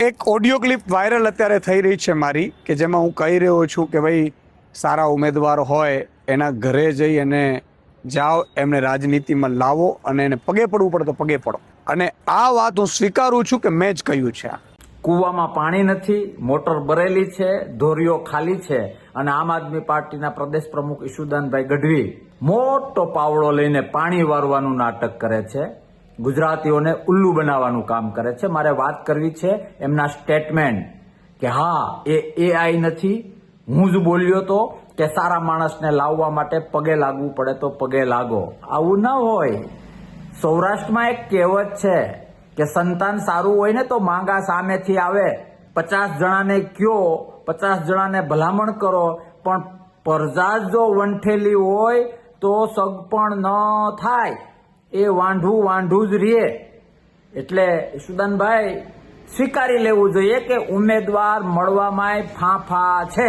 એક audio clip viral અત્યારે થઈ રહી છે મારી, કે જેમાં હું કહી રહ્યો છું કે ભાઈ સારા ઉમેદવાર હોય એના ઘરે જઈ અને જાઓ, એમને રાજનીતિમાં લાવો અને એને પગે પડવું પડે તો પગે પડો. અને આ વાત હું સ્વીકારું છું કે મેં જ કહ્યું છે. કૂવામાં પાણી નથી, મોટર ભરેલી છે, ધોરીઓ ખાલી છે અને આમ આદમી પાર્ટીના પ્રદેશ પ્રમુખ ઈશુદાનભાઈ ગઢવી મોટો પાવડો લઈને પાણી વારવાનું નાટક કરે છે, ગુજરાતીઓને ઉલ્લુ બનાવવાનું કામ કરે છે. મારે વાત કરવી છે એમના સ્ટેટમેન્ટ કે હા એ એઆઈ નથી, હું જ બોલ્યો તો કે સારા માણસને લાવવા માટે પગે લાગવું પડે તો પગે લાગો. આવું ના હોય. સૌરાષ્ટ્રમાં એક કહેવત છે કે સંતાન સારું હોય ને તો માંગા સામેથી આવે. 50 જણાને કયો, 50 જણાને ભલામણ કરો, પણ પ્રજા જો વંઠેલી હોય તો સગપણ ન થાય. એ વાંઢું જ રહે. એટલે ઈશુદાનભાઈ સ્વીકારી લેવું જોઈએ કે ઉમેદવાર મળવામાં ફાંફા છે.